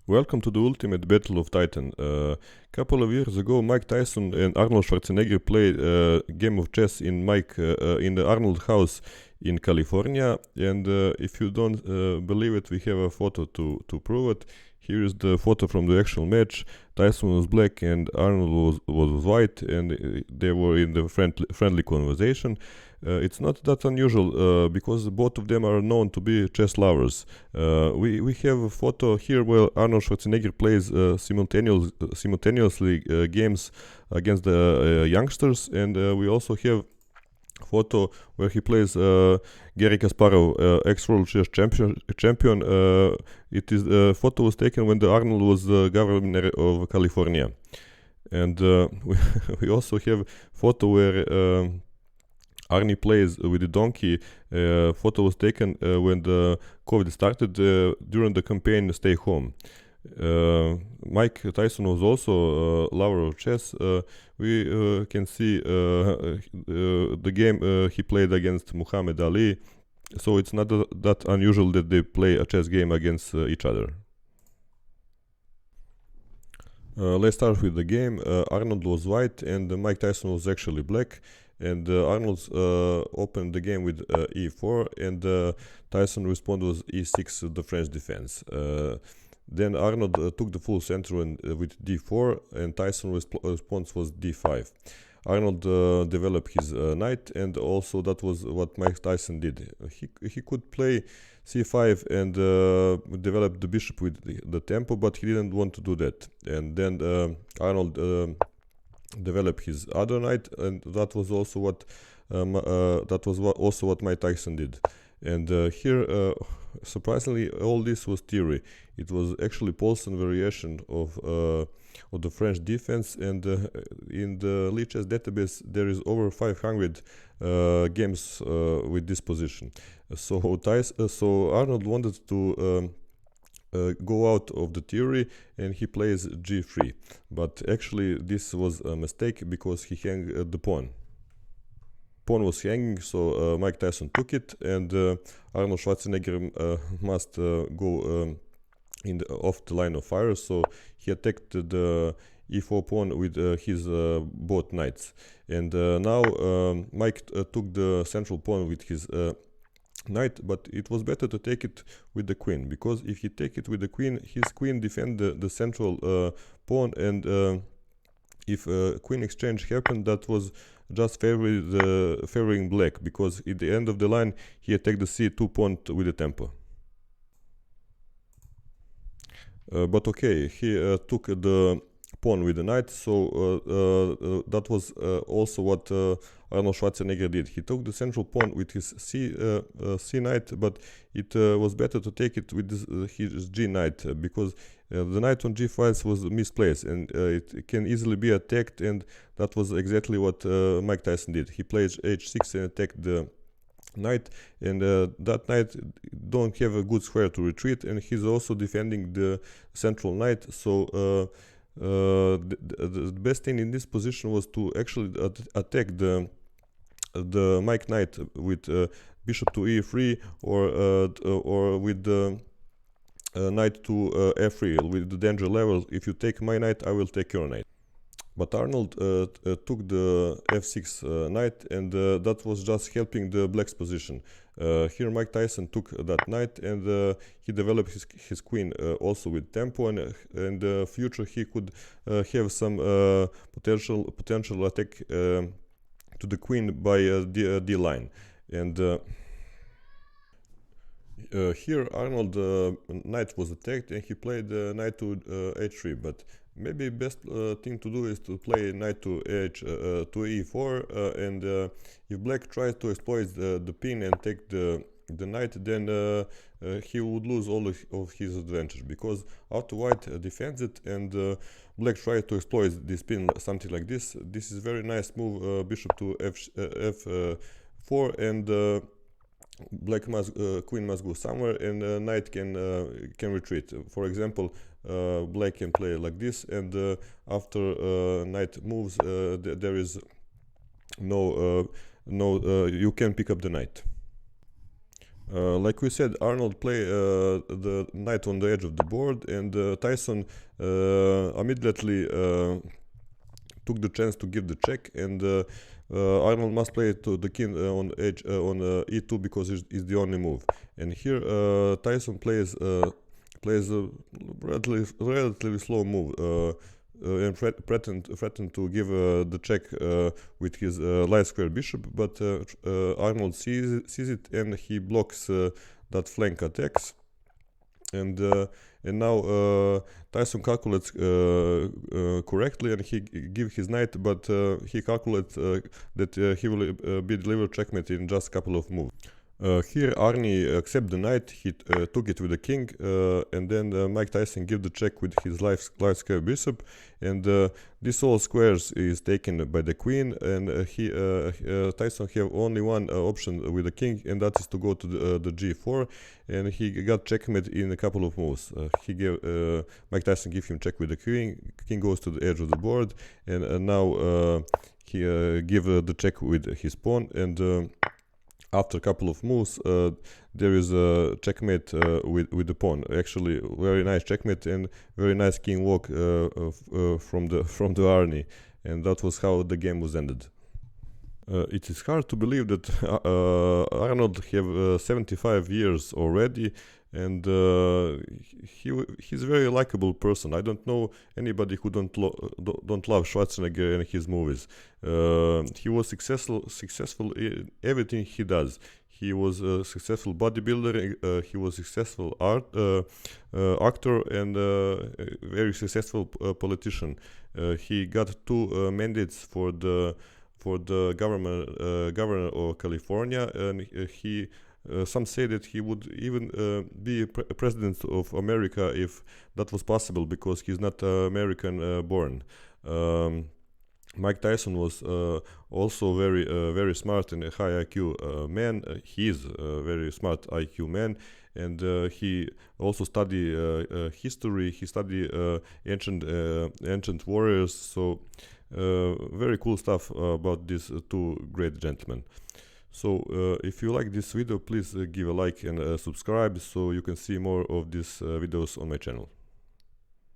Welcome to the ultimate battle of Titan. Couple of years ago, Mike Tyson and Arnold Schwarzenegger played a game of chess in the Arnold house in California. And if you don't believe it, we have a photo to prove it. Here is the photo from the actual match. Tyson was black and Arnold was white, and they were in the friendly conversation. It's not that unusual because both of them are known to be chess lovers. We have a photo here where Arnold Schwarzenegger plays simultaneously games against the youngsters, and we also have photo where he plays Gary Kasparov, ex-world chess champion. It is photo was taken when the Arnold was the governor of California, and we also have photo where Arnie plays with the donkey. Photo was taken when the COVID started during the campaign Stay Home. Mike Tyson was also a lover of chess. We can see the game he played against Muhammad Ali. So it's not that unusual that they play a chess game against each other. Let's start with the game. Arnold was white and Mike Tyson was actually black. And Arnold opened the game with e4, and Tyson response was e6, the French defense. Then Arnold took the full center with d4, and Tyson response was d5. Arnold developed his knight, and also that was what Mike Tyson did. He could play c5 and develop the bishop with the tempo, but he didn't want to do that. And then Arnold developed his other knight, and that was also what Mike Tyson did. And here, surprisingly, all this was theory. It was actually Paulson variation of the French defense, and in the Lichess database there is over 500 games with this position. So Arnold wanted to go out of the theory, and he plays g3, but actually this was a mistake because he hung the pawn. Pawn was hanging, so Mike Tyson took it, and Arnold Schwarzenegger must go off the line of fire, so he attacked the e4 pawn with his both knights. And now Mike took the central pawn with his knight, but it was better to take it with the queen, because if he take it with the queen, his queen defend the central pawn, and if queen exchange happened, that was just favoring black, because at the end of the line he attacked the c2 pawn with the tempo. But okay, he took the pawn with the knight, so that was also what Arnold Schwarzenegger did. He took the central pawn with his c knight, but it was better to take it with his g knight, because the knight on g5 was misplaced, and it can easily be attacked, and that was exactly what Mike Tyson did. He played h6 and attacked the knight, and that knight don't have a good square to retreat, and he's also defending the central knight. So the best thing in this position was to actually attack the Mike knight with bishop to e3, or with the knight to f3 with the danger level. If you take my knight, I will take your knight. But Arnold took the f6 knight, and that was just helping the black's position. Here Mike Tyson took that knight, and he developed his queen also with tempo, and in the future he could have some potential attack to the queen by d line. And here Arnold knight was attacked, and he played knight to h3, but maybe best thing to do is to play knight to e4, and if black tries to exploit the pin and take the knight, then he would lose all of his advantage, because after white defends it, and black tries to exploit this pin, something like this. This is very nice move, bishop to f4, and black queen must go somewhere, and knight can retreat. For example, black can play like this, and after knight moves, there is no you can pick up the knight. Like we said, Arnold played the knight on the edge of the board, and Tyson immediately took the chance to give the check, and Arnold must play to the king on edge on e2 because it's the only move. And here Tyson plays a relatively slow move. And threatened to give the check with his light square bishop, but Arnold sees it and he blocks that flank attacks. And now Tyson calculates correctly, and he give his knight, but he calculates that he will be delivered checkmate in just a couple of moves. Here Arnie accept the knight, he took it with the king, and then Mike Tyson give the check with his light square bishop, and this all squares is taken by the queen, and Tyson have only one option with the king, and that is to go to the g4, and he got checkmate in a couple of moves. Mike Tyson give him check with the king goes to the edge of the board, and now he give the check with his pawn, and after a couple of moves, there is a checkmate with the pawn. Actually, very nice checkmate and very nice king walk from the Arnie, and that was how the game was ended. It is hard to believe that Arnold have 75 years already, and he's a very likable person. I don't know anybody who don't love Schwarzenegger and his movies. He was successful in everything he does. He was a successful bodybuilder. He was a successful actor and a very successful politician. He got 2 mandates for the governor of California, and he some say that he would even be president of America if that was possible, because he's not American born. Mike Tyson was also very smart and a high IQ man. He is a very smart IQ man, and he also studied history. He studied ancient warriors. So very cool stuff about these 2 great gentlemen. So if you like this video, please give a like and subscribe so you can see more of these videos on my channel.